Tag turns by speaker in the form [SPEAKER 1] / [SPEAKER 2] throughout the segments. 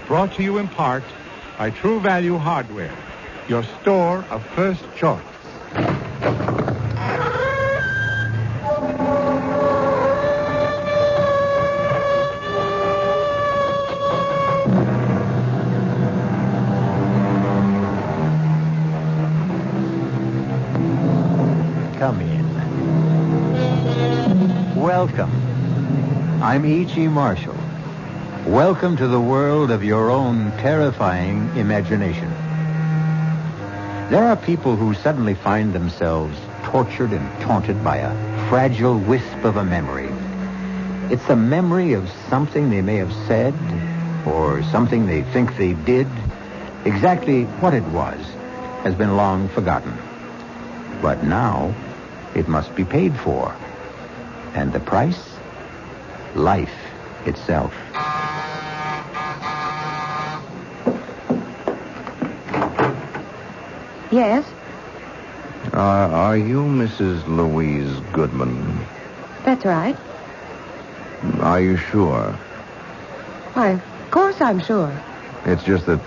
[SPEAKER 1] Brought to you in part by True Value Hardware, your store of first choice.
[SPEAKER 2] Come in. Welcome. I'm E.G. Marshall. Welcome to the world of your own terrifying imagination. There are people who suddenly find themselves tortured and taunted by a fragile wisp of a memory. It's the memory of something they may have said or something they think they did. Exactly what it was has been long forgotten. But now it must be paid for. And the price? Life itself.
[SPEAKER 3] Yes?
[SPEAKER 4] Are you Mrs. Louise Goodman?
[SPEAKER 3] That's right.
[SPEAKER 4] Are you sure?
[SPEAKER 3] Why, of course I'm sure.
[SPEAKER 4] It's just that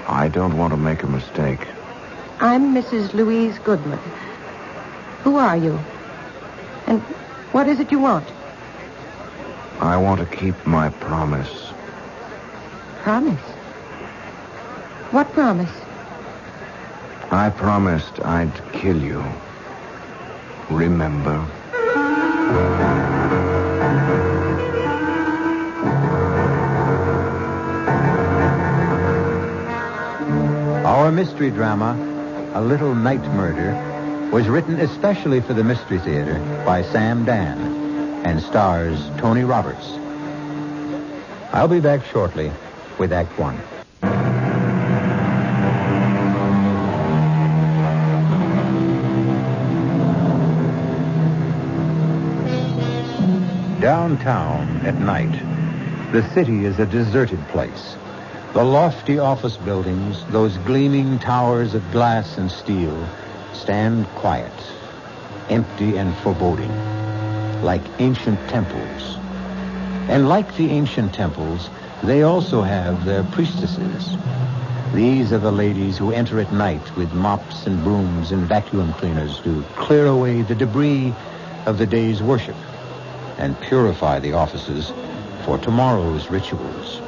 [SPEAKER 4] I don't want to make a mistake.
[SPEAKER 3] I'm Mrs. Louise Goodman. Who are you? And what is it you want?
[SPEAKER 4] I want to keep my promise.
[SPEAKER 3] Promise? What promise?
[SPEAKER 4] I promised I'd kill you. Remember?
[SPEAKER 2] Our mystery drama, A Little Night Murder, was written especially for the Mystery Theater by Sam Dan and stars Tony Roberts. I'll be back shortly with Act One. Downtown at night, the city is a deserted place. The lofty office buildings, those gleaming towers of glass and steel, stand quiet, empty and foreboding, like ancient temples. And like the ancient temples, they also have their priestesses. These are the ladies who enter at night with mops and brooms and vacuum cleaners to clear away the debris of the day's worship and purify the offices for tomorrow's rituals.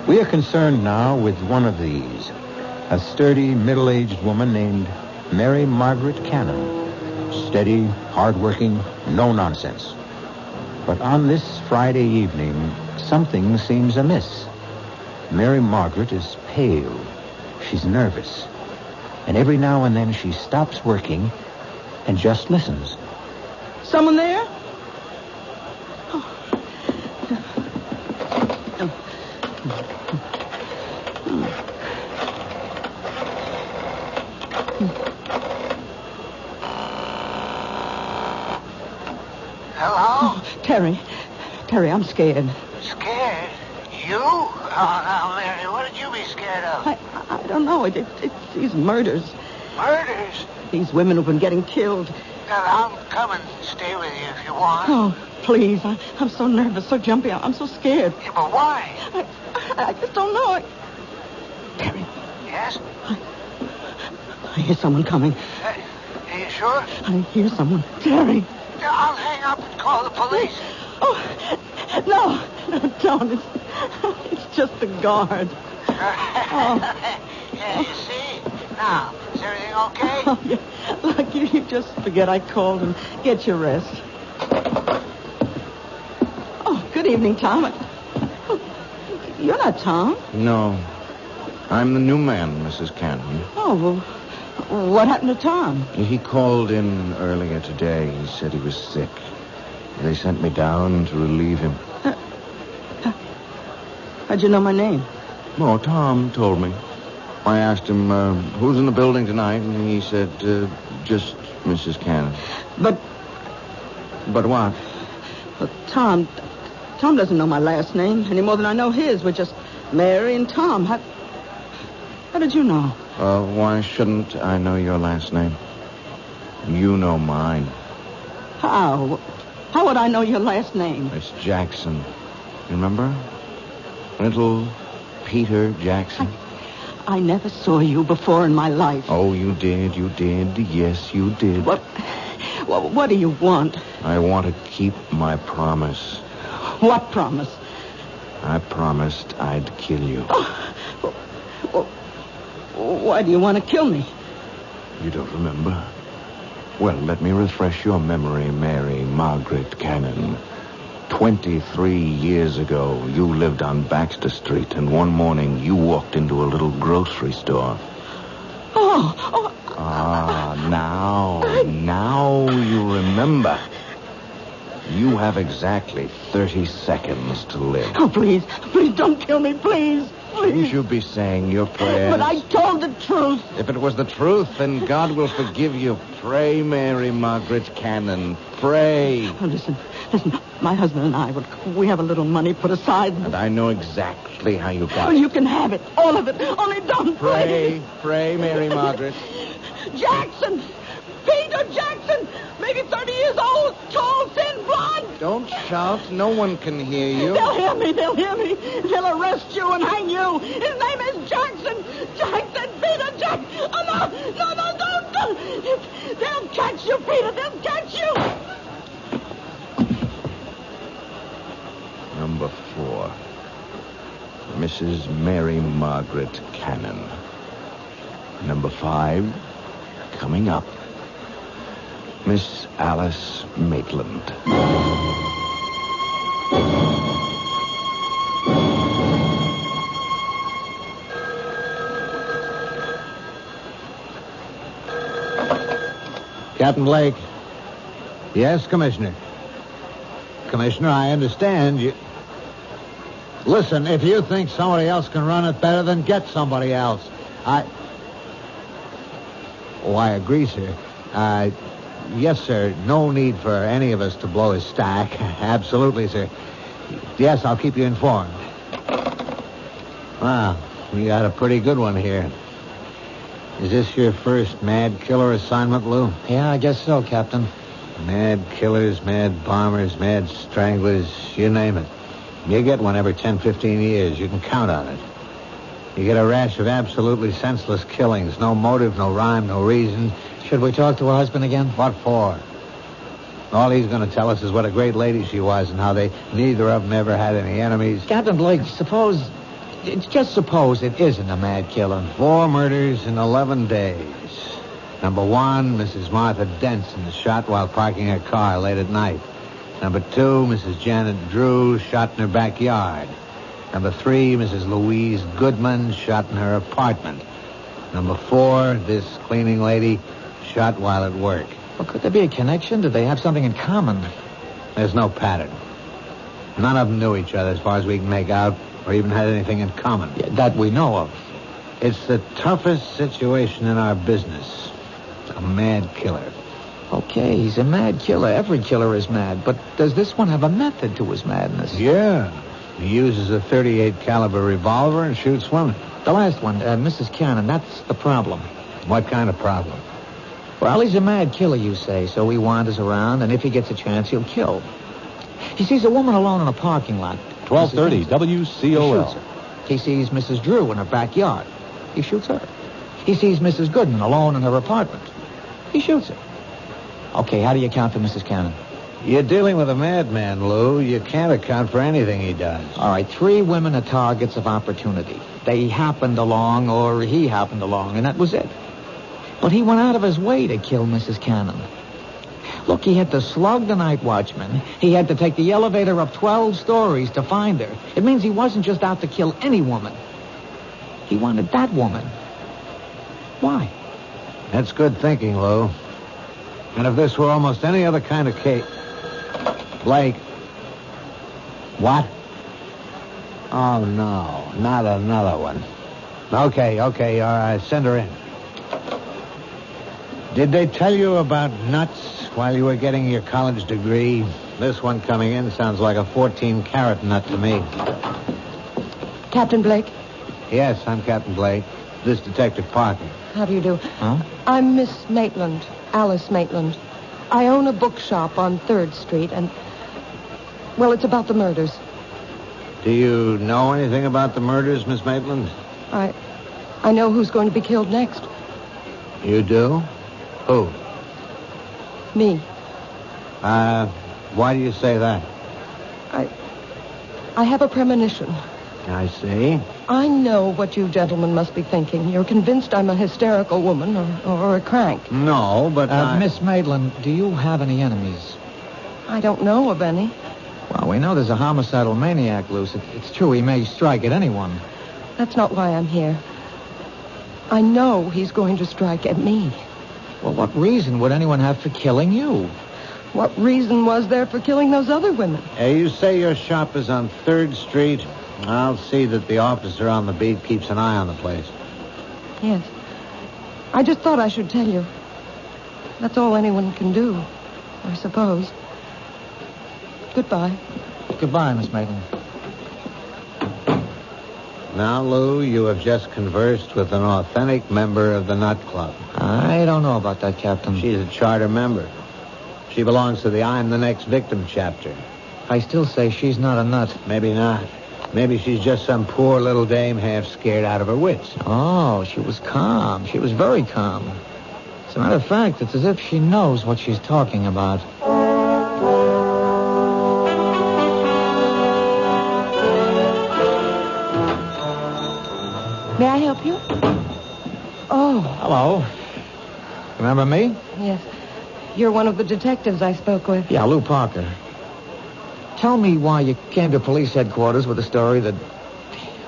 [SPEAKER 2] We are concerned now with one of these, a sturdy, middle-aged woman named Mary Margaret Cannon. Steady, hard-working, no nonsense. But on this Friday evening, something seems amiss. Mary Margaret is pale. She's nervous. And every now and then she stops working and just listens.
[SPEAKER 5] Someone there?
[SPEAKER 6] Hello?
[SPEAKER 5] Terry, I'm scared.
[SPEAKER 6] Scared? You? Oh, now, Mary, what did you be scared of?
[SPEAKER 5] I don't know. It's these murders.
[SPEAKER 6] Murders?
[SPEAKER 5] These women who've been getting killed.
[SPEAKER 6] Well, I'll come and stay with you if you want.
[SPEAKER 5] Oh, please. I'm so nervous, so jumpy. I'm so scared.
[SPEAKER 6] Yeah, but why?
[SPEAKER 5] I just don't know. Terry.
[SPEAKER 6] Yes?
[SPEAKER 5] I hear someone coming.
[SPEAKER 6] Are you sure?
[SPEAKER 5] I hear someone. Terry.
[SPEAKER 6] I'll hang up and call the police.
[SPEAKER 5] Oh, no, don't. It's just the guard.
[SPEAKER 6] Yeah, you see? Now, is everything okay?
[SPEAKER 5] Oh, yeah. Look, you just forget I called and get your rest. Oh, good evening, Tom. Oh, you're not Tom.
[SPEAKER 4] No. I'm the new man, Mrs. Cannon.
[SPEAKER 5] Oh, well, what happened to Tom?
[SPEAKER 4] He called in earlier today. He said he was sick. They sent me down to relieve him.
[SPEAKER 5] How'd you know my name?
[SPEAKER 4] Oh, Tom told me. I asked him, who's in the building tonight, and he said, just Mrs. Cannon.
[SPEAKER 5] But
[SPEAKER 4] what?
[SPEAKER 5] Well, Tom doesn't know my last name any more than I know his. We're just Mary and Tom. How did you know?
[SPEAKER 4] Why shouldn't I know your last name? You know mine.
[SPEAKER 5] How? How would I know your last name?
[SPEAKER 4] It's Jackson. You remember? Little Peter Jackson?
[SPEAKER 5] I never saw you before in my life.
[SPEAKER 4] Oh, you did. Yes, you did.
[SPEAKER 5] What do you want?
[SPEAKER 4] I want to keep my promise.
[SPEAKER 5] What promise?
[SPEAKER 4] I promised I'd kill you.
[SPEAKER 5] Why do you want to kill me?
[SPEAKER 4] You don't remember? Well, let me refresh your memory, Mary Margaret Cannon. 23 years ago, you lived on Baxter Street, and one morning you walked into a little grocery store. Now you remember. You have exactly 30 seconds to live.
[SPEAKER 5] Oh, please don't kill me, please.
[SPEAKER 4] You should be saying your prayers.
[SPEAKER 5] But I told the truth.
[SPEAKER 4] If it was the truth, then God will forgive you. Pray, Mary Margaret Cannon. Pray.
[SPEAKER 5] Oh, listen. My husband and I, we have a little money put aside.
[SPEAKER 4] And I know exactly how you got
[SPEAKER 5] it.
[SPEAKER 4] it.
[SPEAKER 5] You can have it. All of it. Only don't
[SPEAKER 4] pray. Pray, Mary Margaret.
[SPEAKER 5] Jackson. Peter Jackson. Maybe 30 years old. Tall, thin, blonde.
[SPEAKER 4] Don't shout. No one can hear you.
[SPEAKER 5] They'll hear me. They'll arrest you and hang you. His name is Jackson. Jackson, Peter Jackson. Oh, no, don't. They'll catch you, Peter. They'll catch you.
[SPEAKER 4] Number 4. Mrs. Mary Margaret Cannon. Number 5. Coming up. Miss Alice Maitland.
[SPEAKER 2] Captain Blake. Yes, Commissioner. Commissioner, I understand you. Listen, if you think somebody else can run it better, then get somebody else. I agree, sir. Yes, sir. No need for any of us to blow his stack. Absolutely, sir. Yes, I'll keep you informed. Wow, we got a pretty good one here. Is this your first mad killer assignment, Lou?
[SPEAKER 7] Yeah, I guess so, Captain.
[SPEAKER 2] Mad killers, mad bombers, mad stranglers, you name it. You get one every 10, 15 years. You can count on it. You get a rash of absolutely senseless killings. No motive, no rhyme, no reason.
[SPEAKER 7] Should we talk to her husband again?
[SPEAKER 2] What for? All he's going to tell us is what a great lady she was and how neither of them ever had any enemies.
[SPEAKER 7] Captain Blake, just suppose it isn't a mad killer.
[SPEAKER 2] 4 murders in 11 days. Number 1, Mrs. Martha Denson is shot while parking her car late at night. Number 2, Mrs. Janet Drew shot in her backyard. Number 3, Mrs. Louise Goodman shot in her apartment. Number 4, this cleaning lady shot while at work.
[SPEAKER 7] Well, could there be a connection? Did they have something in common?
[SPEAKER 2] There's no pattern. None of them knew each other as far as we can make out, or even had anything in common.
[SPEAKER 7] Yeah, that we know of.
[SPEAKER 2] It's the toughest situation in our business. A mad killer.
[SPEAKER 7] Okay, he's a mad killer. Every killer is mad. But does this one have a method to his madness?
[SPEAKER 2] Yeah. He uses a .38 caliber revolver and shoots women.
[SPEAKER 7] The last one, Mrs. Cannon, that's the problem.
[SPEAKER 2] What kind of problem?
[SPEAKER 7] Well, he's a mad killer, you say, so he wanders around, and if he gets a chance, he'll kill. He sees a woman alone in a parking lot.
[SPEAKER 8] 1230 WCOL.
[SPEAKER 7] He sees Mrs. Drew in her backyard. He shoots her. He sees Mrs. Goodman alone in her apartment. He shoots her. Okay, how do you account for Mrs. Cannon?
[SPEAKER 2] You're dealing with a madman, Lou. You can't account for anything he does.
[SPEAKER 7] All right, 3 women are targets of opportunity. They happened along, or he happened along, and that was it. But he went out of his way to kill Mrs. Cannon. Look, he had to slug the night watchman. He had to take the elevator up 12 stories to find her. It means he wasn't just out to kill any woman. He wanted that woman. Why?
[SPEAKER 2] That's good thinking, Lou. And if this were almost any other kind of case... Blake. What? Oh, no. Not another one. Okay, all right. Send her in. Did they tell you about nuts while you were getting your college degree? This one coming in sounds like a 14-carat nut to me.
[SPEAKER 3] Captain Blake?
[SPEAKER 2] Yes, I'm Captain Blake. This Detective Parker.
[SPEAKER 3] How do you do?
[SPEAKER 7] Huh?
[SPEAKER 3] I'm Miss Maitland, Alice Maitland. I own a bookshop on 3rd Street, and... Well, it's about the murders.
[SPEAKER 2] Do you know anything about the murders, Miss Maitland?
[SPEAKER 3] I know who's going to be killed next.
[SPEAKER 2] You do? Who?
[SPEAKER 3] Me.
[SPEAKER 2] Why do you say that?
[SPEAKER 3] I have a premonition.
[SPEAKER 2] I see.
[SPEAKER 3] I know what you gentlemen must be thinking. You're convinced I'm a hysterical woman or a crank.
[SPEAKER 2] No, but
[SPEAKER 7] Miss Maitland, do you have any enemies?
[SPEAKER 3] I don't know of any.
[SPEAKER 7] Well, we know there's a homicidal maniac loose. It's true he may strike at anyone.
[SPEAKER 3] That's not why I'm here. I know he's going to strike at me.
[SPEAKER 7] Well, what reason would anyone have for killing you?
[SPEAKER 3] What reason was there for killing those other women?
[SPEAKER 2] You say your shop is on 3rd Street. I'll see that the officer on the beat keeps an eye on the place.
[SPEAKER 3] Yes. I just thought I should tell you. That's all anyone can do, I suppose. Goodbye.
[SPEAKER 7] Goodbye, Miss Maitland.
[SPEAKER 2] Now, Lou, you have just conversed with an authentic member of the Nut Club.
[SPEAKER 7] I don't know about that, Captain.
[SPEAKER 2] She's a charter member. She belongs to the I'm the Next Victim chapter.
[SPEAKER 7] I still say she's not a nut.
[SPEAKER 2] Maybe not. Maybe she's just some poor little dame half scared out of her wits.
[SPEAKER 7] Oh, she was calm. She was very calm. As a matter of fact, it's as if she knows what she's talking about.
[SPEAKER 3] May I help you? Oh.
[SPEAKER 7] Hello. Remember me?
[SPEAKER 3] Yes. You're one of the detectives I spoke with.
[SPEAKER 7] Yeah, Lou Parker. Tell me why you came to police headquarters with a story that,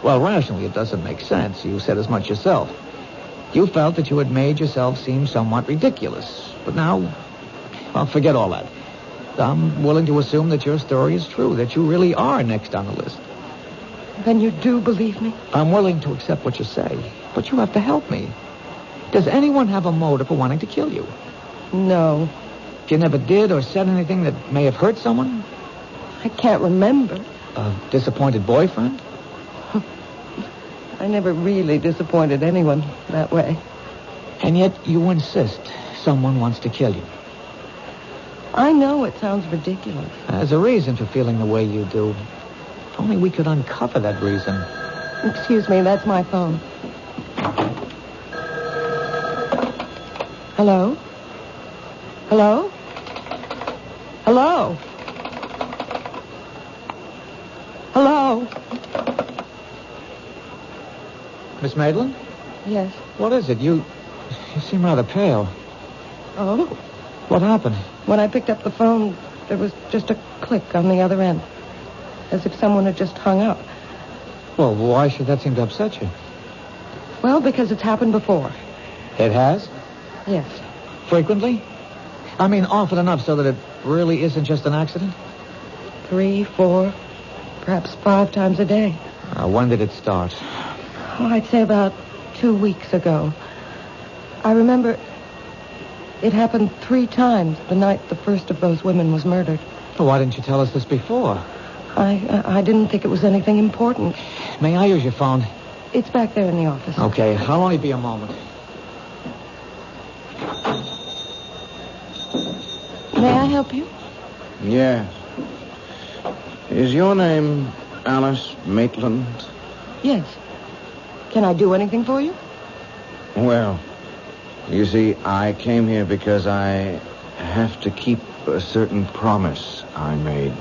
[SPEAKER 7] well, rationally, it doesn't make sense. You said as much yourself. You felt that you had made yourself seem somewhat ridiculous. But now, well, forget all that. I'm willing to assume that your story is true, that you really are next on the list.
[SPEAKER 3] Then you do believe me?
[SPEAKER 7] I'm willing to accept what you say, but you have to help me. Does anyone have a motive for wanting to kill you?
[SPEAKER 3] No.
[SPEAKER 7] You never did or said anything that may have hurt someone?
[SPEAKER 3] I can't remember.
[SPEAKER 7] A disappointed boyfriend?
[SPEAKER 3] I never really disappointed anyone that way.
[SPEAKER 7] And yet you insist someone wants to kill you.
[SPEAKER 3] I know it sounds ridiculous.
[SPEAKER 7] There's a reason for feeling the way you do. If only we could uncover that reason.
[SPEAKER 3] Excuse me, that's my phone. Hello? Hello? Hello? Hello?
[SPEAKER 7] Miss Maitland?
[SPEAKER 3] Yes.
[SPEAKER 7] What is it? You seem rather pale.
[SPEAKER 3] Oh?
[SPEAKER 7] What happened?
[SPEAKER 3] When I picked up the phone, there was just a click on the other end. As if someone had just hung up.
[SPEAKER 7] Well, why should that seem to upset you?
[SPEAKER 3] Well, because it's happened before.
[SPEAKER 7] It has?
[SPEAKER 3] Yes.
[SPEAKER 7] Frequently? I mean, often enough so that it really isn't just an accident?
[SPEAKER 3] 3, 4, perhaps 5 times a day.
[SPEAKER 7] When did it start?
[SPEAKER 3] Oh, I'd say about 2 weeks ago. I remember it happened 3 times the night the first of those women was murdered.
[SPEAKER 7] Well, why didn't you tell us this before?
[SPEAKER 3] I didn't think it was anything important.
[SPEAKER 7] May I use your phone?
[SPEAKER 3] It's back there in the office.
[SPEAKER 7] Okay, I'll only be a moment.
[SPEAKER 3] May I help you?
[SPEAKER 4] Yes. Is your name Alice Maitland?
[SPEAKER 3] Yes. Can I do anything for you?
[SPEAKER 4] Well, you see, I came here because I have to keep a certain promise I made.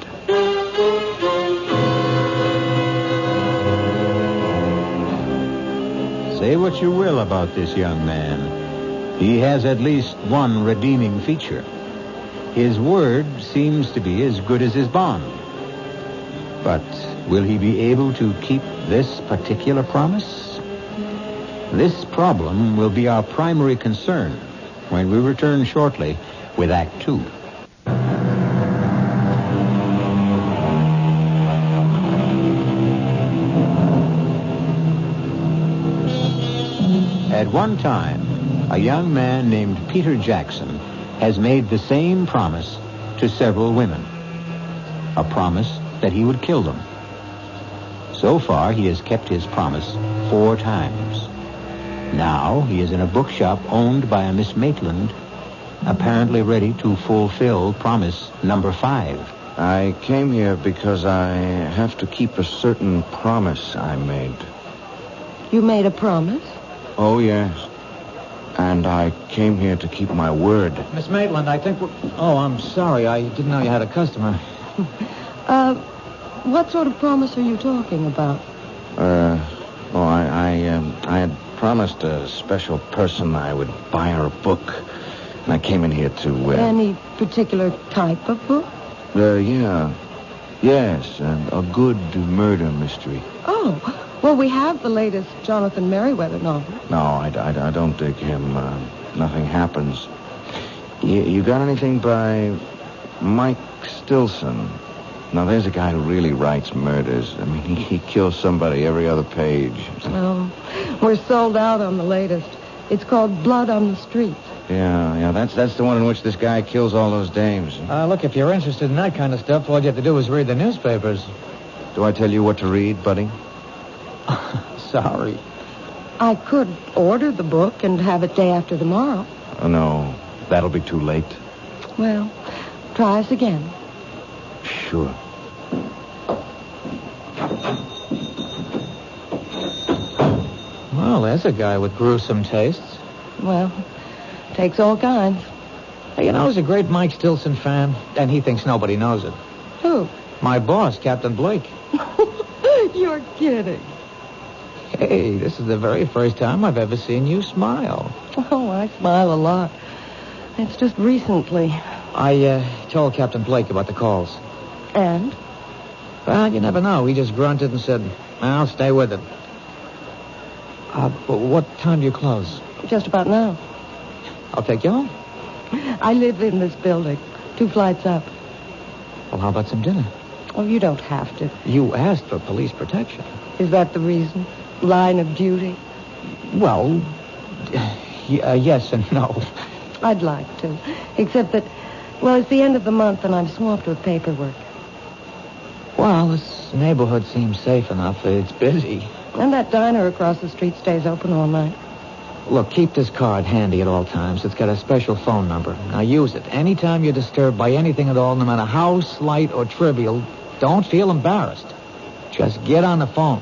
[SPEAKER 2] Say what you will about this young man. He has at least one redeeming feature. His word seems to be as good as his bond. But will he be able to keep this particular promise? This problem will be our primary concern when we return shortly with Act 2. At one time, a young man named Peter Jackson has made the same promise to several women. A promise that he would kill them. So far, he has kept his promise 4 times. Now, he is in a bookshop owned by a Miss Maitland, apparently ready to fulfill promise number 5.
[SPEAKER 4] I came here because I have to keep a certain promise I made.
[SPEAKER 3] You made a promise?
[SPEAKER 4] Oh, yes. And I came here to keep my word.
[SPEAKER 7] Miss Maitland, I think we're... Oh, I'm sorry. I didn't know you had a customer.
[SPEAKER 3] What sort of promise are you talking about?
[SPEAKER 4] I had promised a special person I would buy her a book. And I came in here to...
[SPEAKER 3] Any particular type of book?
[SPEAKER 4] Yeah. Yes, a good murder mystery.
[SPEAKER 3] Oh, well, we have the latest Jonathan Merriweather novel.
[SPEAKER 4] No, I don't dig him. Nothing happens. You got anything by Mike Stilson? Now, there's a guy who really writes murders. I mean, he kills somebody every other page.
[SPEAKER 3] Oh, we're sold out on the latest. It's called Blood on the Streets.
[SPEAKER 4] Yeah, that's the one in which this guy kills all those dames.
[SPEAKER 7] Look, if you're interested in that kind of stuff, all you have to do is read the newspapers.
[SPEAKER 4] Do I tell you what to read, buddy?
[SPEAKER 7] Sorry.
[SPEAKER 3] I could order the book and have it day after tomorrow.
[SPEAKER 4] Oh, no. That'll be too late.
[SPEAKER 3] Well, try us again.
[SPEAKER 4] Sure.
[SPEAKER 7] Well, there's a guy with gruesome tastes.
[SPEAKER 3] Well, takes all kinds.
[SPEAKER 7] Hey, he's a great Mike Stilson fan, and he thinks nobody knows it.
[SPEAKER 3] Who?
[SPEAKER 7] My boss, Captain Blake.
[SPEAKER 3] You're kidding.
[SPEAKER 7] Hey, this is the very first time I've ever seen you smile.
[SPEAKER 3] Oh, I smile a lot. It's just recently.
[SPEAKER 7] I told Captain Blake about the calls.
[SPEAKER 3] And?
[SPEAKER 7] Well, you never know. He just grunted and said, I'll stay with it. But what time do you close?
[SPEAKER 3] Just about now.
[SPEAKER 7] I'll take you home.
[SPEAKER 3] I live in this building, 2 flights up.
[SPEAKER 7] Well, how about some dinner?
[SPEAKER 3] Oh, you don't have to.
[SPEAKER 7] You asked for police protection.
[SPEAKER 3] Is that the reason? Line of duty?
[SPEAKER 7] Well, yes and no.
[SPEAKER 3] I'd like to. Except that, well, it's the end of the month and I'm swamped with paperwork.
[SPEAKER 7] Well, this neighborhood seems safe enough. It's busy.
[SPEAKER 3] And that diner across the street stays open all night.
[SPEAKER 7] Look, keep this card handy at all times. It's got a special phone number. Now use it. Anytime you're disturbed by anything at all, no matter how slight or trivial, don't feel embarrassed. Just get on the phone.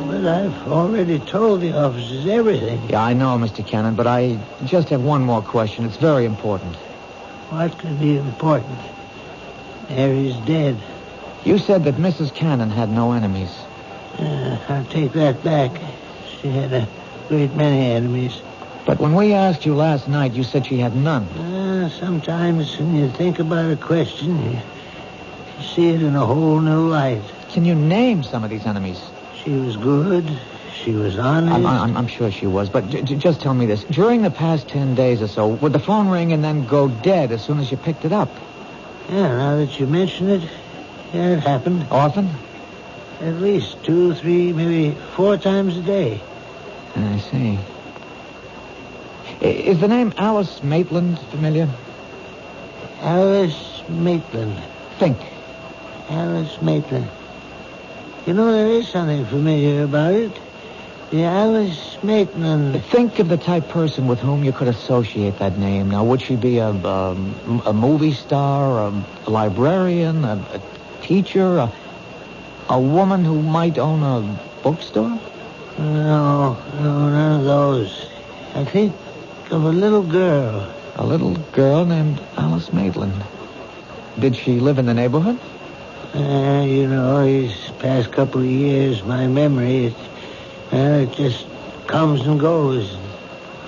[SPEAKER 9] But I've already told the officers everything.
[SPEAKER 7] Yeah, I know, Mr. Cannon, but I just have one more question. It's very important.
[SPEAKER 9] What could be important? Mary's dead.
[SPEAKER 7] You said that Mrs. Cannon had no enemies.
[SPEAKER 9] I'll take that back. She had a great many enemies.
[SPEAKER 7] But when we asked you last night, you said she had none.
[SPEAKER 9] Sometimes when you think about a question, you see it in a whole new light.
[SPEAKER 7] Can you name some of these enemies?
[SPEAKER 9] She was good. She was honest.
[SPEAKER 7] I'm sure she was, but just tell me this. During the past 10 days or so, would the phone ring and then go dead as soon as you picked it up?
[SPEAKER 9] Yeah, now that you mention it, yeah, it happened.
[SPEAKER 7] Often?
[SPEAKER 9] At least 2, 3, maybe 4 times a day.
[SPEAKER 7] I see. Is the name Alice Maitland familiar?
[SPEAKER 9] Alice Maitland.
[SPEAKER 7] Think.
[SPEAKER 9] Alice Maitland. You know, there is something familiar about it. The Alice Maitland.
[SPEAKER 7] Think of the type person with whom you could associate that name. Now, would she be a movie star, a librarian, a teacher, a woman who might own a bookstore?
[SPEAKER 9] No, none of those. I think of a little girl.
[SPEAKER 7] A little girl named Alice Maitland. Did she live in the neighborhood?
[SPEAKER 9] These past couple of years, my memory, it just comes and goes.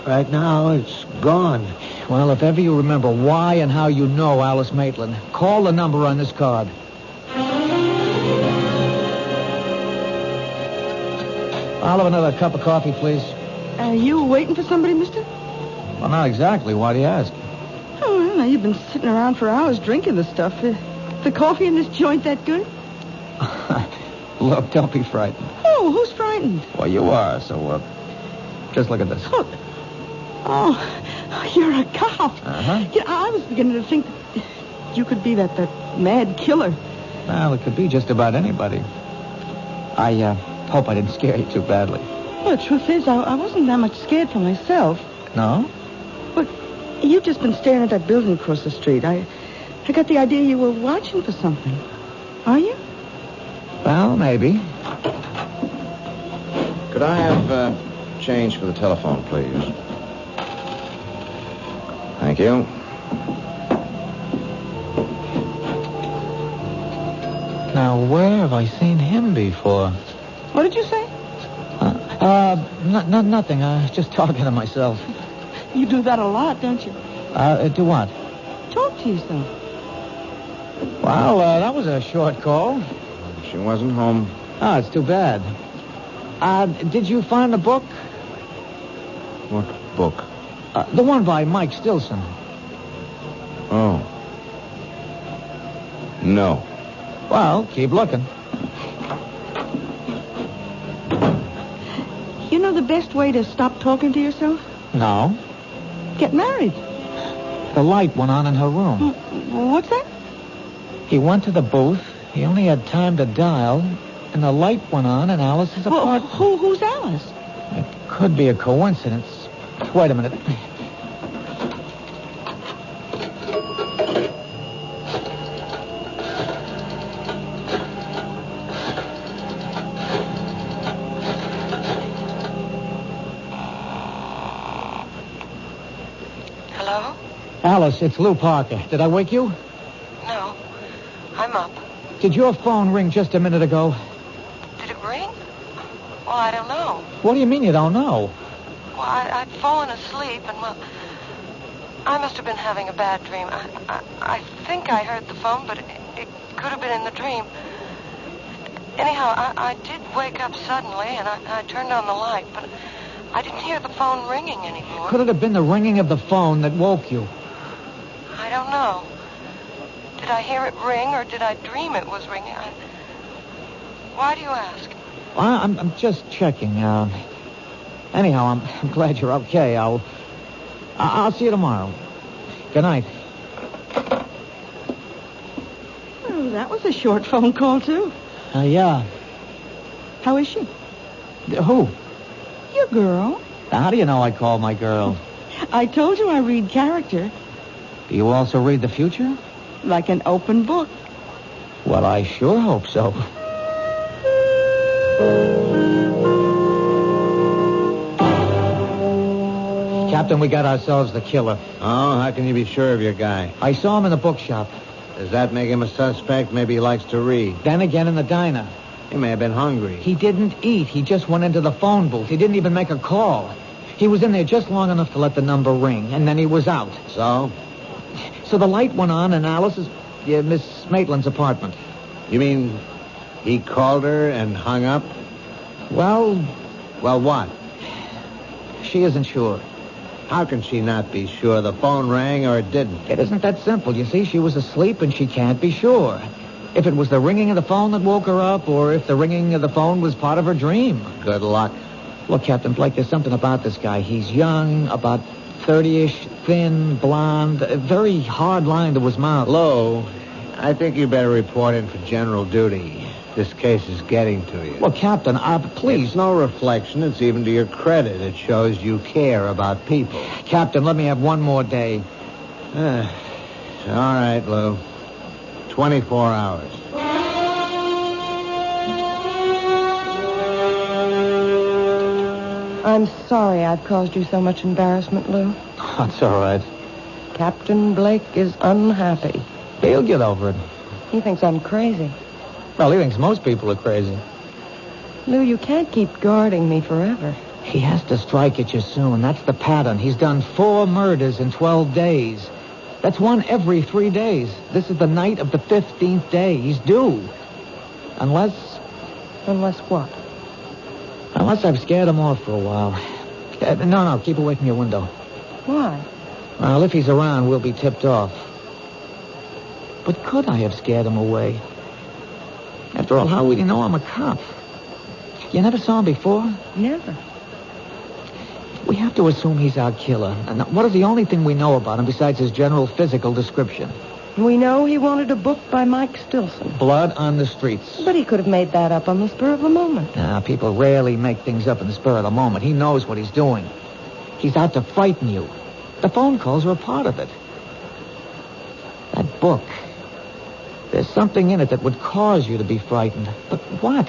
[SPEAKER 9] Right now, it's gone.
[SPEAKER 7] Well, if ever you remember why and how you know Alice Maitland, call the number on this card. I'll have another cup of coffee, please.
[SPEAKER 5] Are you waiting for somebody, mister?
[SPEAKER 7] Well, not exactly. Why do you ask?
[SPEAKER 5] Oh, well, you've been sitting around for hours drinking the stuff. The coffee in this joint that good?
[SPEAKER 7] Look, don't be frightened.
[SPEAKER 5] Oh, who's frightened?
[SPEAKER 7] Well, you are, so, just look at this.
[SPEAKER 5] Look. Oh, you're a cop.
[SPEAKER 7] Uh-huh.
[SPEAKER 5] Yeah, I was beginning to think that you could be that mad killer.
[SPEAKER 7] Well, it could be just about anybody. I hope I didn't scare you too badly.
[SPEAKER 5] Well, the truth is, I wasn't that much scared for myself.
[SPEAKER 7] No?
[SPEAKER 5] But You've just been staring at that building across the street. I got the idea you were watching for something. Are you?
[SPEAKER 7] Well, maybe.
[SPEAKER 4] Could I have change for the telephone, please? Thank you.
[SPEAKER 7] Now, where have I seen him before?
[SPEAKER 5] What did you say?
[SPEAKER 7] Nothing. I was just talking to myself.
[SPEAKER 5] You do that a lot, don't you?
[SPEAKER 7] Do what?
[SPEAKER 5] Talk to yourself.
[SPEAKER 7] Well, that was a short call.
[SPEAKER 4] She wasn't home.
[SPEAKER 7] Oh, it's too bad. Did you find the book?
[SPEAKER 4] What book?
[SPEAKER 7] The one by Mike Stilson.
[SPEAKER 4] Oh. No.
[SPEAKER 7] Well, keep looking.
[SPEAKER 5] You know the best way to stop talking to yourself?
[SPEAKER 7] No.
[SPEAKER 5] Get married.
[SPEAKER 7] The light went on in her room.
[SPEAKER 5] What's that?
[SPEAKER 7] He went to the booth. He only had time to dial, and the light went on in Alice's apartment.
[SPEAKER 5] Who's Alice?
[SPEAKER 7] It could be a coincidence. Wait a minute.
[SPEAKER 3] Hello?
[SPEAKER 7] Alice, it's Lou Parker. Did I wake you?
[SPEAKER 3] No. I'm up.
[SPEAKER 7] Did your phone ring just a minute ago?
[SPEAKER 3] Did it ring? Well, I don't know.
[SPEAKER 7] What do you mean you don't know?
[SPEAKER 3] Well, I'd fallen asleep, and, well, I must have been having a bad dream. I think I heard the phone, but it could have been in the dream. Anyhow, I did wake up suddenly, and I turned on the light, but I didn't hear the phone ringing anymore.
[SPEAKER 7] Could it have been the ringing of the phone that woke you?
[SPEAKER 3] I don't know. Did I hear it ring, or did I dream it was ringing? Why do you ask?
[SPEAKER 7] Well, I'm just checking. Anyhow, I'm glad you're okay. I'll see you tomorrow. Good night.
[SPEAKER 5] Oh, that was a short phone call, too.
[SPEAKER 7] Yeah.
[SPEAKER 5] How is she?
[SPEAKER 7] Who?
[SPEAKER 5] Your girl.
[SPEAKER 7] How do you know I call my girl?
[SPEAKER 5] I told you I read character.
[SPEAKER 7] Do you also read the future?
[SPEAKER 5] Like an open book.
[SPEAKER 7] Well, I sure hope so. Captain, we got ourselves the killer.
[SPEAKER 9] Oh, how can you be sure of your guy?
[SPEAKER 7] I saw him in the bookshop.
[SPEAKER 9] Does that make him a suspect? Maybe he likes to read.
[SPEAKER 7] Then again in the diner.
[SPEAKER 9] He may have been hungry.
[SPEAKER 7] He didn't eat. He just went into the phone booth. He didn't even make a call. He was in there just long enough to let the number ring, and then he was out.
[SPEAKER 9] So?
[SPEAKER 7] So the light went on in Alice's, Miss Maitland's apartment.
[SPEAKER 9] You mean he called her and hung up?
[SPEAKER 7] Well,
[SPEAKER 9] what?
[SPEAKER 7] she isn't sure.
[SPEAKER 9] How can she not be sure? The phone rang or it didn't?
[SPEAKER 7] It isn't that simple. You see, she was asleep and she can't be sure. If it was the ringing of the phone that woke her up, or if the ringing of the phone was part of her dream.
[SPEAKER 9] Good luck.
[SPEAKER 7] Look, Captain Blake, there's something about this guy. He's young, about 30-ish, thin, blonde, a very hard line to his mouth.
[SPEAKER 9] Lo, I think you better report in for general duty. This case is getting to you.
[SPEAKER 7] Well, Captain, please.
[SPEAKER 9] It's no reflection. It's even to your credit. It shows you care about people.
[SPEAKER 7] Captain, let me have one more day.
[SPEAKER 9] All right, Lou. 24 hours.
[SPEAKER 3] I'm sorry I've caused you so much embarrassment, Lou.
[SPEAKER 7] That's all right.
[SPEAKER 3] Captain Blake is unhappy.
[SPEAKER 7] He'll get over it.
[SPEAKER 3] He thinks I'm crazy.
[SPEAKER 7] Well, he thinks most people are crazy.
[SPEAKER 3] Lou, you can't keep guarding me forever.
[SPEAKER 7] He has to strike at you soon. That's the pattern. He's done 4 murders in 12 days. That's one every 3 days. This is the night of the 15th day. He's due. Unless
[SPEAKER 3] what?
[SPEAKER 7] Unless I've scared him off for a while. No, keep away from your window.
[SPEAKER 3] Why?
[SPEAKER 7] Well, if he's around, we'll be tipped off. But could I have scared him away? After all, how would he know I'm a cop? You never saw him before?
[SPEAKER 3] Never.
[SPEAKER 7] We have to assume he's our killer. And what is the only thing we know about him besides his general physical description?
[SPEAKER 3] We know he wanted a book by Mike Stilson.
[SPEAKER 7] Blood on the Streets.
[SPEAKER 3] But he could have made that up on the spur of the moment.
[SPEAKER 7] People rarely make things up in the spur of the moment. He knows what he's doing. He's out to frighten you. The phone calls are a part of it. That book. There's something in it that would cause you to be frightened. But what?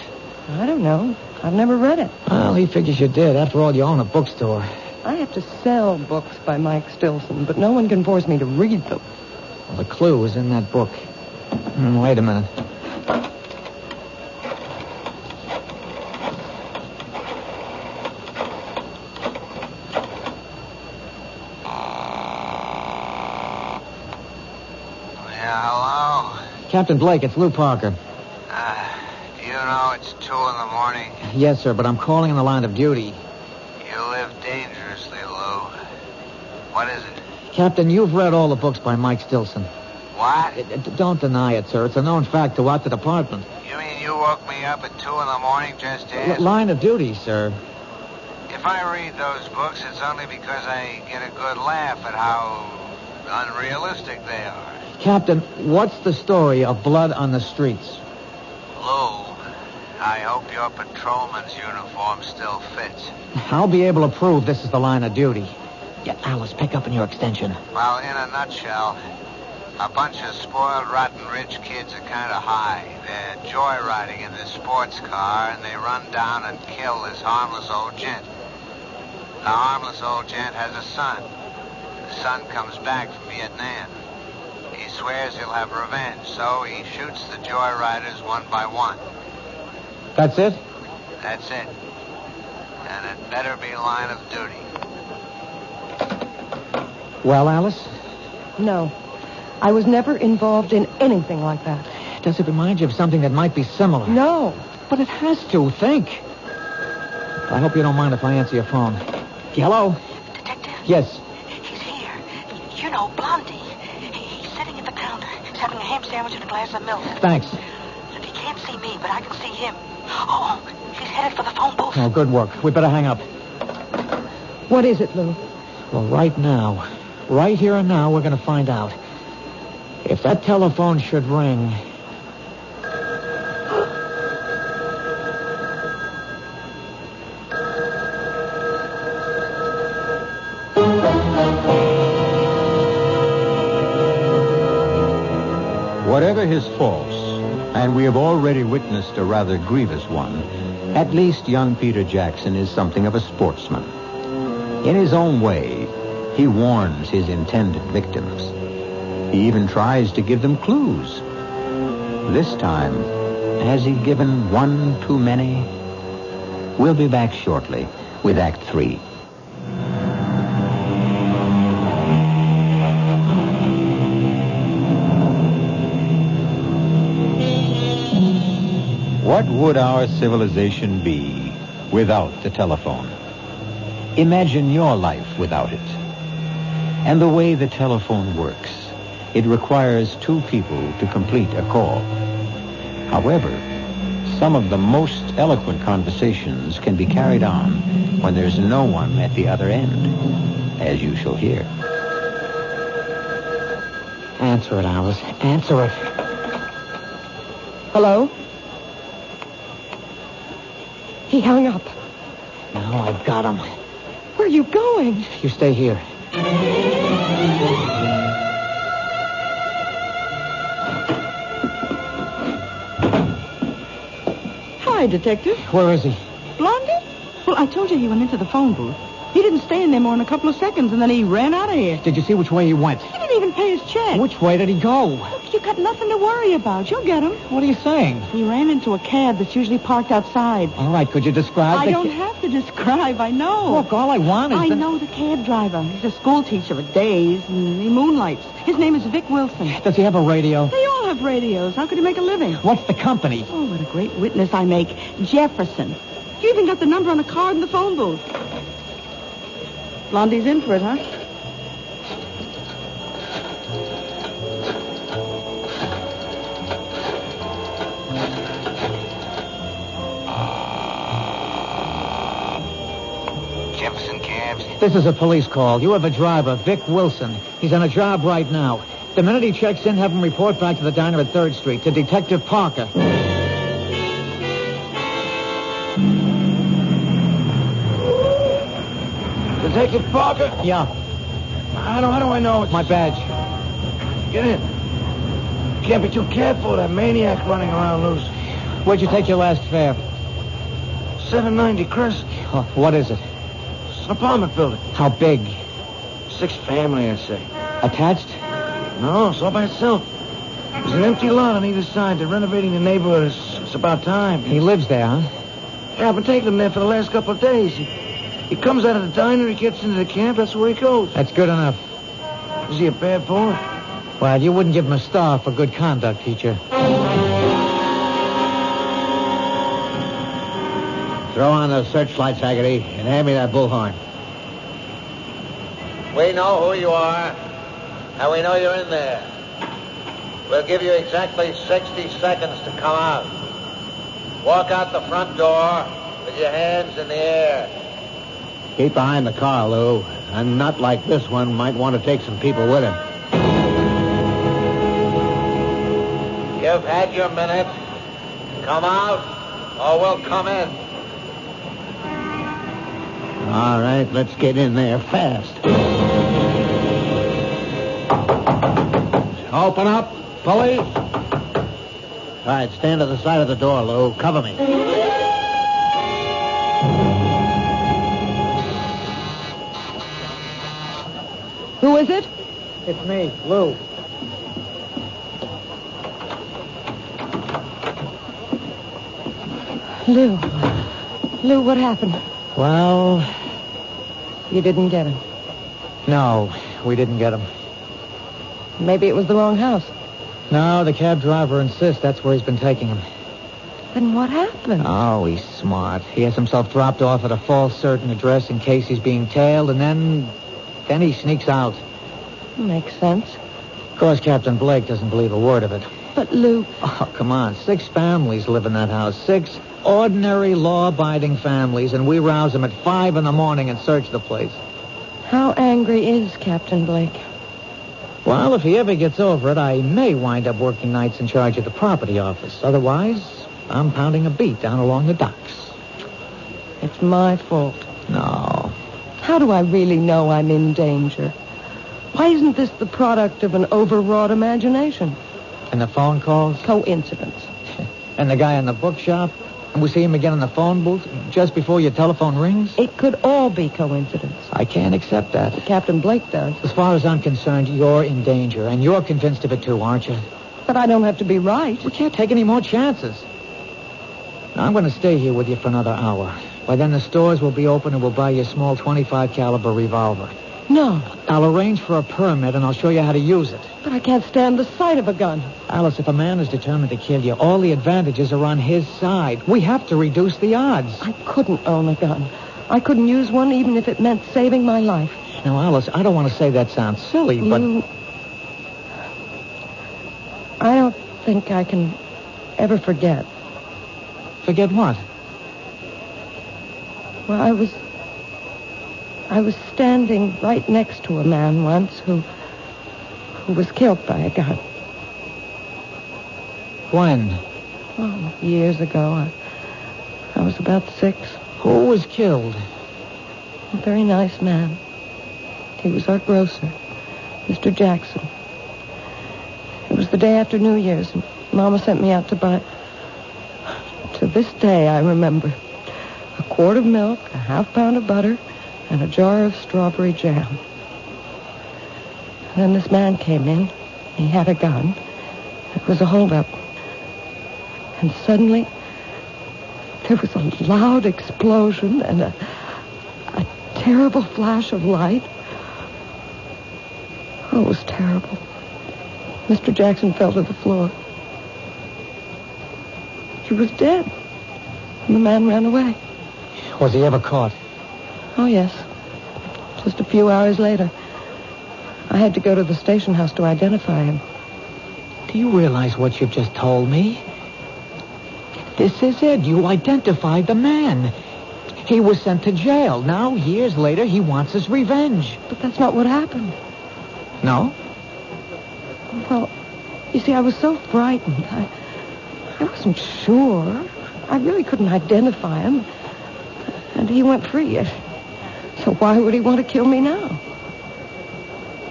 [SPEAKER 3] I don't know. I've never read it.
[SPEAKER 7] Well, he figures you did. After all, you own a bookstore.
[SPEAKER 3] I have to sell books by Mike Stilson, but no one can force me to read them.
[SPEAKER 7] Well, the clue is in that book. Wait a minute. Captain Blake, it's Lou Parker.
[SPEAKER 6] Do you know it's 2 a.m?
[SPEAKER 7] Yes, sir, but I'm calling in the line of duty.
[SPEAKER 6] You live dangerously, Lou. What is it?
[SPEAKER 7] Captain, you've read all the books by Mike Stilson.
[SPEAKER 6] What?
[SPEAKER 7] Don't deny it, sir. It's a known fact throughout the department.
[SPEAKER 6] You mean you woke me up at 2 a.m. just to ask?
[SPEAKER 7] Line of duty, sir.
[SPEAKER 6] If I read those books, it's only because I get a good laugh at how unrealistic they are.
[SPEAKER 7] Captain, what's the story of Blood on the Streets?
[SPEAKER 6] Lou, I hope your patrolman's uniform still fits.
[SPEAKER 7] I'll be able to prove this is the line of duty. Yeah, Alice, pick up in your extension.
[SPEAKER 6] Well, in a nutshell, a bunch of spoiled, rotten, rich kids are kind of high. They're joyriding in this sports car, and they run down and kill this harmless old gent. The harmless old gent has a son. The son comes back from Vietnam. He swears he'll have revenge, so he shoots the joyriders one by one.
[SPEAKER 7] That's it?
[SPEAKER 6] That's it. And it better be line of duty.
[SPEAKER 7] Well, Alice?
[SPEAKER 3] No. I was never involved in anything like that.
[SPEAKER 7] Does it remind you of something that might be similar?
[SPEAKER 3] No.
[SPEAKER 7] But it has to. Think. I hope you don't mind if I answer your phone. Hello?
[SPEAKER 10] Detective?
[SPEAKER 7] Yes.
[SPEAKER 10] He's here. You know, Blondie. He's sitting at the counter. He's having a ham sandwich and a glass of milk.
[SPEAKER 7] Thanks.
[SPEAKER 10] Look, he can't see me, but I can see him. Oh, he's headed for the phone booth.
[SPEAKER 7] Oh, good work. We better hang up.
[SPEAKER 3] What is it, Lou?
[SPEAKER 7] Well, right now, right here and now, we're going to find out. If that telephone should ring...
[SPEAKER 2] Whatever his faults, and we have already witnessed a rather grievous one, at least young Peter Jackson is something of a sportsman. In his own way, he warns his intended victims. He even tries to give them clues. This time, has he given one too many? We'll be back shortly with Act 3. What would our civilization be without the telephone? Imagine your life without it. And the way the telephone works, it requires two people to complete a call. However, some of the most eloquent conversations can be carried on when there's no one at the other end, as you shall hear.
[SPEAKER 7] Answer it, Alice. Answer it.
[SPEAKER 3] Hello? He hung up.
[SPEAKER 7] Now I've got him.
[SPEAKER 3] Where are you going?
[SPEAKER 7] You stay here.
[SPEAKER 5] Hi, Detective.
[SPEAKER 7] Where is he?
[SPEAKER 5] Blondie? Well, I told you he went into the phone booth. He didn't stay in there more than a couple of seconds, and then he ran out of here.
[SPEAKER 7] Did you see which way he went?
[SPEAKER 5] He didn't even pay his check.
[SPEAKER 7] Which way did he go?
[SPEAKER 5] Look, you got nothing to worry about. You'll get him.
[SPEAKER 7] What are you saying?
[SPEAKER 5] He ran into a cab that's usually parked outside.
[SPEAKER 7] All right, could you describe
[SPEAKER 5] I don't have to describe. I know.
[SPEAKER 7] Look, all I want is...
[SPEAKER 5] I know the cab driver. He's a school teacher for days, and he moonlights. His name is Vic Wilson.
[SPEAKER 7] Does he have a radio?
[SPEAKER 5] They all have radios. How could he make a living?
[SPEAKER 7] What's the company?
[SPEAKER 5] Oh, what a great witness I make. Jefferson. You even got the number on a card in the phone booth. Blondie's in for it, huh?
[SPEAKER 6] Jefferson cabs.
[SPEAKER 7] This is a police call. You have a driver, Vic Wilson. He's on a job right now. The minute he checks in, have him report back to the diner at 3rd Street, to Detective Parker.
[SPEAKER 9] Detective Parker?
[SPEAKER 7] Yeah.
[SPEAKER 11] How do I know it's...
[SPEAKER 7] My badge.
[SPEAKER 11] Get in. Can't be too careful. That maniac running around loose.
[SPEAKER 7] Where'd you take your last fare?
[SPEAKER 11] 790, Chris.
[SPEAKER 7] Oh, what is it?
[SPEAKER 11] It's an apartment building.
[SPEAKER 7] How big?
[SPEAKER 11] 6 family, I'd say.
[SPEAKER 7] Attached?
[SPEAKER 11] No, it's all by itself. There's an empty lot on either side. They're renovating the neighborhood. It's about time.
[SPEAKER 7] He lives there, huh?
[SPEAKER 11] Yeah, I've been taking him there for the last couple of days. He comes out of the diner, he gets into the camp, that's where he goes.
[SPEAKER 7] That's good enough.
[SPEAKER 11] Is he a bad boy?
[SPEAKER 7] Well, you wouldn't give him a star for good conduct, teacher.
[SPEAKER 2] Throw on those searchlights, Haggerty, and hand me that bullhorn. We know who you are, and we know you're in there. We'll give you exactly 60 seconds to come out. Walk out the front door with your hands in the air. Keep behind the car, Lou. A nut like this one might want to take some people with him. You've had your minute. Come out, or we'll come in. All right, let's get in there fast. Open up, police. All right, stand to the side of the door, Lou. Cover me.
[SPEAKER 3] Who is it?
[SPEAKER 7] It's me, Lou.
[SPEAKER 3] Lou, what happened?
[SPEAKER 7] Well,
[SPEAKER 3] You didn't get him.
[SPEAKER 7] no, we didn't get him.
[SPEAKER 3] Maybe it was the wrong house.
[SPEAKER 7] No, the cab driver insists that's where he's been taking him.
[SPEAKER 3] Then what happened?
[SPEAKER 7] Oh, he's smart. He has himself dropped off at a false certain address in case he's being tailed, and then he sneaks out.
[SPEAKER 3] Makes sense.
[SPEAKER 7] Of course, Captain Blake doesn't believe a word of it.
[SPEAKER 3] But, Lou...
[SPEAKER 7] Oh, come on. 6 families live in that house. 6 ordinary, law-abiding families, and we rouse them at 5 in the morning and search the place.
[SPEAKER 3] How angry is Captain Blake?
[SPEAKER 7] Well, if he ever gets over it, I may wind up working nights in charge of the property office. Otherwise, I'm pounding a beat down along the docks.
[SPEAKER 3] It's my fault.
[SPEAKER 7] No.
[SPEAKER 3] How do I really know I'm in danger? Why isn't this the product of an overwrought imagination?
[SPEAKER 7] And the phone calls?
[SPEAKER 3] Coincidence.
[SPEAKER 7] And the guy in the bookshop? And we see him again in the phone booth just before your telephone rings?
[SPEAKER 3] It could all be coincidence.
[SPEAKER 7] I can't accept that.
[SPEAKER 3] Captain Blake does.
[SPEAKER 7] As far as I'm concerned, you're in danger, and you're convinced of it too, aren't you?
[SPEAKER 3] But I don't have to be right.
[SPEAKER 7] We can't take any more chances. Now, I'm going to stay here with you for another hour. By then, the stores will be open, and we'll buy you a small .25 caliber revolver.
[SPEAKER 3] No.
[SPEAKER 7] I'll arrange for a permit, and I'll show you how to use it.
[SPEAKER 3] But I can't stand the sight of a gun.
[SPEAKER 7] Alice, if a man is determined to kill you, all the advantages are on his side. We have to reduce the odds.
[SPEAKER 3] I couldn't own a gun. I couldn't use one even if it meant saving my life.
[SPEAKER 7] Now, Alice, I don't want to say that sounds silly, but...
[SPEAKER 3] I don't think I can ever forget.
[SPEAKER 7] Forget what?
[SPEAKER 3] Well, I was standing right next to a man once who was killed by a gun.
[SPEAKER 7] When?
[SPEAKER 3] Oh, years ago. I was about 6.
[SPEAKER 7] Who was killed?
[SPEAKER 3] A very nice man. He was our grocer, Mr. Jackson. It was the day after New Year's, and Mama sent me out to buy... To this day, I remember. A quart of milk, a half pound of butter, and a jar of strawberry jam. Then this man came in. He had a gun. It was a holdup. And suddenly, there was a loud explosion and a terrible flash of light. Oh, it was terrible. Mr. Jackson fell to the floor. He was dead. And the man ran away.
[SPEAKER 7] Was he ever caught?
[SPEAKER 3] Oh, yes. Just a few hours later. I had to go to the station house to identify him.
[SPEAKER 7] Do you realize what you've just told me? This is it. You identified the man. He was sent to jail. Now, years later, he wants his revenge.
[SPEAKER 3] But that's not what happened.
[SPEAKER 7] No?
[SPEAKER 3] Well, you see, I was so frightened. I wasn't sure. I really couldn't identify him. And he went free. So why would he want to kill me now?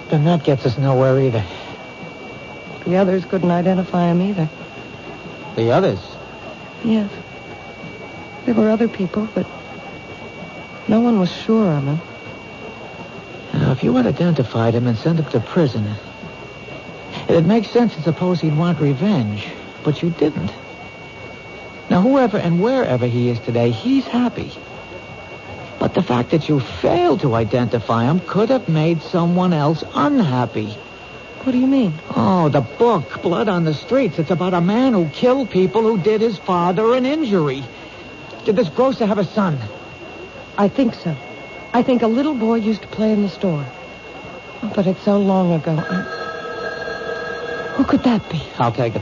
[SPEAKER 7] Then that gets us nowhere either.
[SPEAKER 3] The others couldn't identify him either.
[SPEAKER 7] The others?
[SPEAKER 3] Yes. There were other people, but no one was sure of him.
[SPEAKER 7] Now, if you had identified him and sent him to prison, it'd make sense to suppose he'd want revenge, but you didn't. Now, whoever and wherever he is today, he's happy. But the fact that you failed to identify him could have made someone else unhappy.
[SPEAKER 3] What do you mean?
[SPEAKER 7] Oh, the book, Blood on the Streets. It's about a man who killed people who did his father an injury. Did this grocer have a son?
[SPEAKER 3] I think so. I think a little boy used to play in the store. But it's so long ago. Who could that be?
[SPEAKER 7] I'll take it.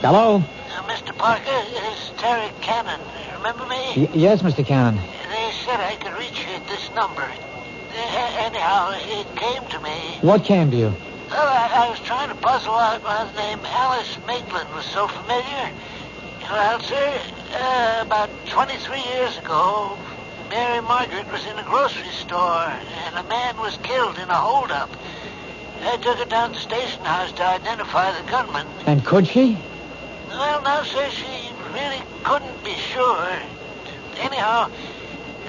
[SPEAKER 7] Hello?
[SPEAKER 10] Mr. Parker, it's Terry Cannon. Remember me?
[SPEAKER 7] Yes, Mr. Cannon.
[SPEAKER 10] They said I could reach you at this number. Anyhow, it came to me.
[SPEAKER 7] What came to you?
[SPEAKER 10] Well, I was trying to puzzle out why the name Alice Maitland was so familiar. Well, sir, about 23 years ago, Mary Margaret was in a grocery store, and a man was killed in a holdup. I took her down to the station house to identify the gunman.
[SPEAKER 7] And could she?
[SPEAKER 10] Well, no, sir, she really couldn't be sure. Anyhow,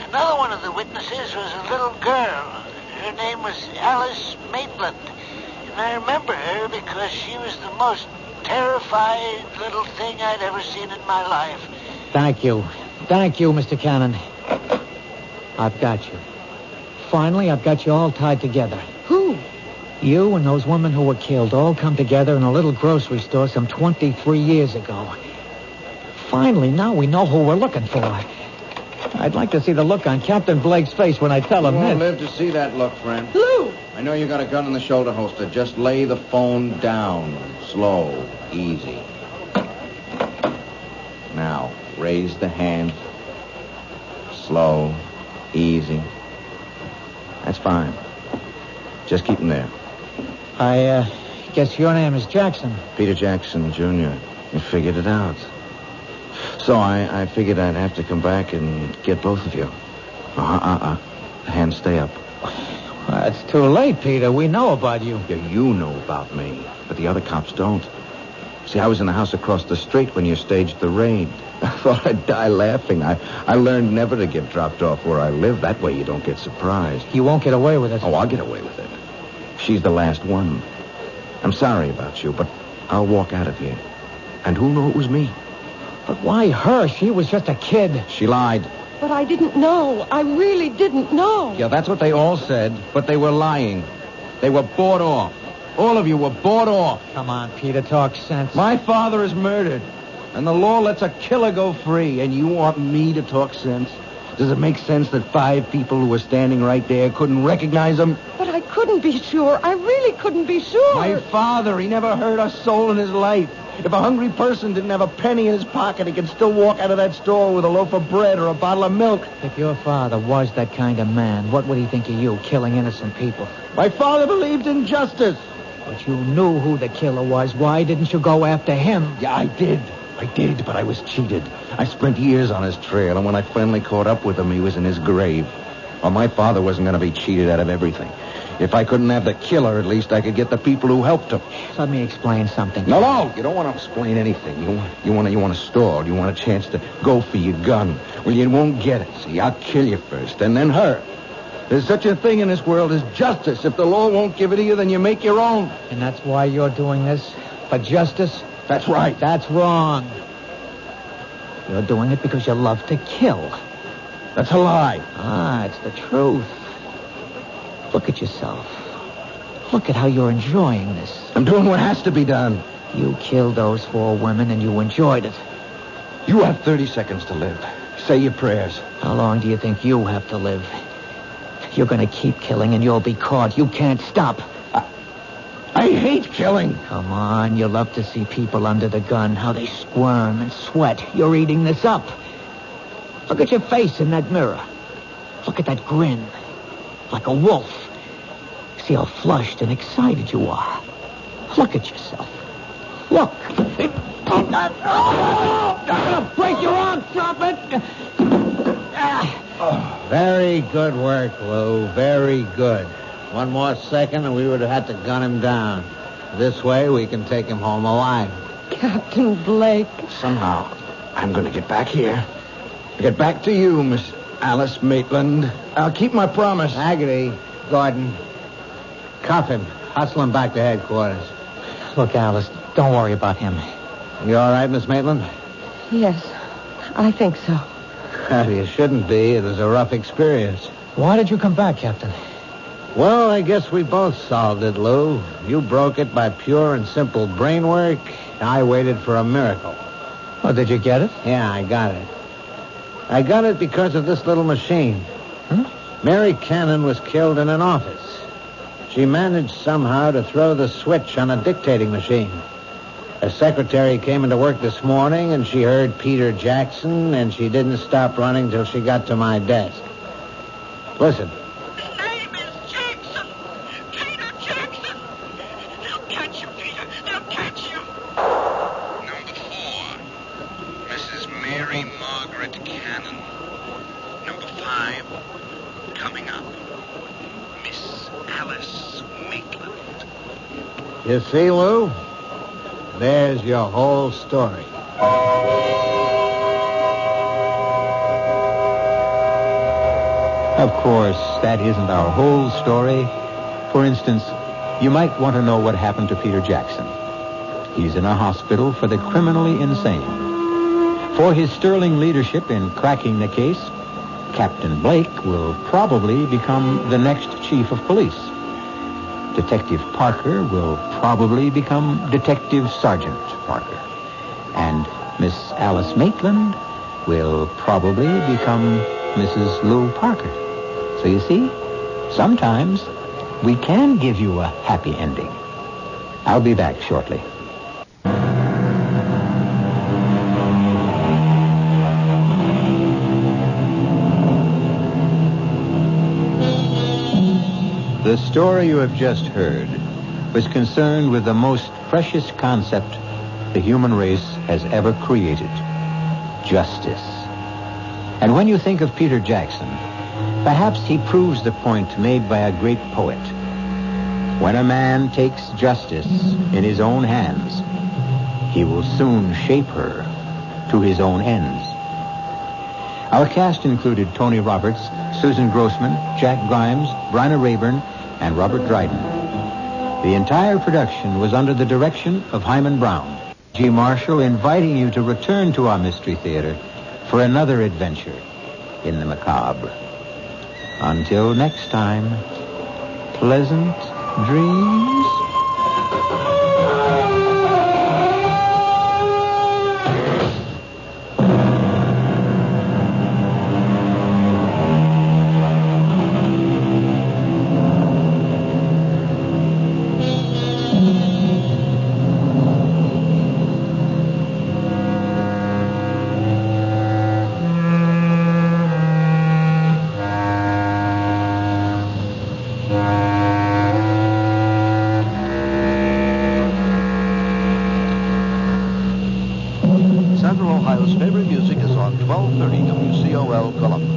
[SPEAKER 10] another one of the witnesses was a little girl. Her name was Alice Maitland. And I remember her because she was the most terrified little thing I'd ever seen in my life.
[SPEAKER 7] Thank you. Thank you, Mr. Cannon. I've got you. Finally, I've got you all tied together.
[SPEAKER 3] Who?
[SPEAKER 7] You and those women who were killed all come together in a little grocery store some 23 years ago. Finally, now we know who we're looking for. I'd like to see the look on Captain Blake's face when I tell him
[SPEAKER 12] You won't
[SPEAKER 7] this.
[SPEAKER 12] live to see that look, friend.
[SPEAKER 3] Lou!
[SPEAKER 12] I know you got a gun in the shoulder holster. Just lay the phone down. Slow. Easy. Now, raise the hand. Slow. Easy. That's fine. Just keep him there.
[SPEAKER 7] I guess your name is Jackson.
[SPEAKER 12] Peter Jackson, Jr. You figured it out. So I figured I'd have to come back and get both of you. Hands stay up.
[SPEAKER 7] Well, it's too late, Peter. We know about you.
[SPEAKER 12] Yeah, you know about me, but the other cops don't. See, I was in the house across the street when you staged the raid. I thought I'd die laughing. I learned never to get dropped off where I live. That way you don't get surprised.
[SPEAKER 7] You won't get away with it.
[SPEAKER 12] Oh, I'll get away with it. She's the last one. I'm sorry about you, but I'll walk out of here. And who'll know it was me?
[SPEAKER 7] But why her? She was just a kid.
[SPEAKER 12] She lied.
[SPEAKER 3] But I didn't know. I really didn't know.
[SPEAKER 12] Yeah, that's what they all said, but they were lying. They were bought off. All of you were bought off.
[SPEAKER 7] Come on, Peter, talk sense.
[SPEAKER 12] My father is murdered, and the law lets a killer go free, and you want me to talk sense? Does it make sense that 5 people who were standing right there couldn't recognize him?
[SPEAKER 3] But I couldn't be sure. I really couldn't be sure.
[SPEAKER 12] My father, he never hurt a soul in his life. If a hungry person didn't have a penny in his pocket, he could still walk out of that store with a loaf of bread or a bottle of milk.
[SPEAKER 7] If your father was that kind of man, what would he think of you, killing innocent people?
[SPEAKER 12] My father believed in justice.
[SPEAKER 7] But you knew who the killer was. Why didn't you go after him?
[SPEAKER 12] Yeah, I did, but I was cheated. I spent years on his trail, and when I finally caught up with him, he was in his grave. Well, my father wasn't going to be cheated out of everything. If I couldn't have the killer, at least I could get the people who helped him.
[SPEAKER 7] Let me explain something.
[SPEAKER 12] No, you don't want to explain anything. You want a stall. You want a chance to go for your gun. Well, you won't get it. See, I'll kill you first, and then her. There's such a thing in this world as justice. If the law won't give it to you, then you make your own.
[SPEAKER 7] And that's why you're doing this? For justice?
[SPEAKER 12] That's right.
[SPEAKER 7] That's wrong. You're doing it because you love to kill.
[SPEAKER 12] That's a lie.
[SPEAKER 7] Ah, it's the truth. Look at yourself. Look at how you're enjoying this.
[SPEAKER 12] I'm doing what has to be done.
[SPEAKER 7] You killed those 4 women and you enjoyed it.
[SPEAKER 12] You have 30 seconds to live. Say your prayers.
[SPEAKER 7] How long do you think you have to live? You're going to keep killing and you'll be caught. You can't stop.
[SPEAKER 12] I hate killing.
[SPEAKER 7] Come on, you love to see people under the gun, how they squirm and sweat. You're eating this up. Look at your face in that mirror. Look at that grin. Like a wolf. See how flushed and excited you are. Look at yourself. Look. I'm gonna break your arm. Drop it.
[SPEAKER 2] Very good work, Lou. Very good.
[SPEAKER 9] One more second and we would have had to gun him down. This way we can take him home alive.
[SPEAKER 3] Captain Blake.
[SPEAKER 12] Somehow, I'm going to get back here. Get back to you, Miss Alice Maitland. I'll keep my promise.
[SPEAKER 9] Haggerty, Gordon, cuff him. Hustle him back to headquarters.
[SPEAKER 7] Look, Alice, don't worry about him.
[SPEAKER 9] You all right, Miss Maitland?
[SPEAKER 3] Yes, I think so.
[SPEAKER 9] You shouldn't be. It was a rough experience.
[SPEAKER 7] Why did you come back, Captain?
[SPEAKER 9] Well, I guess we both solved it, Lou. You broke it by pure and simple brain work. I waited for a miracle.
[SPEAKER 7] Oh, did you get it?
[SPEAKER 9] Yeah, I got it. I got it because of this little machine. Mary Cannon was killed in an office. She managed somehow to throw the switch on a dictating machine. A secretary came into work this morning, and she heard Peter Jackson, and she didn't stop running till she got to my desk. Listen.
[SPEAKER 5] His name is Jackson. Peter Jackson. They'll catch you, Peter. They'll catch you.
[SPEAKER 6] Number 4, Mrs. Mary Margaret Cannon. Number 5, coming up, Miss Alice Maitland.
[SPEAKER 9] You see, Lou? There's your whole story.
[SPEAKER 2] Of course, that isn't our whole story. For instance, you might want to know what happened to Peter Jackson. He's in a hospital for the criminally insane. For his sterling leadership in cracking the case, Captain Blake will probably become the next chief of police. Detective Parker will probably become Detective Sergeant Parker. And Miss Alice Maitland will probably become Mrs. Lou Parker. So you see, sometimes we can give you a happy ending. I'll be back shortly. The story you have just heard was concerned with the most precious concept the human race has ever created: justice. And when you think of Peter Jackson, perhaps he proves the point made by a great poet. When a man takes justice in his own hands, he will soon shape her to his own ends. Our cast included Tony Roberts, Susan Grossman, Jack Grimes, Bryna Rayburn, and Robert Dryden. The entire production was under the direction of Himan Brown. G. Marshall inviting you to return to our Mystery Theater for another adventure in the macabre. Until next time, pleasant dreams.
[SPEAKER 13] Central Ohio's favorite music is on 1230 WCOL Columbus.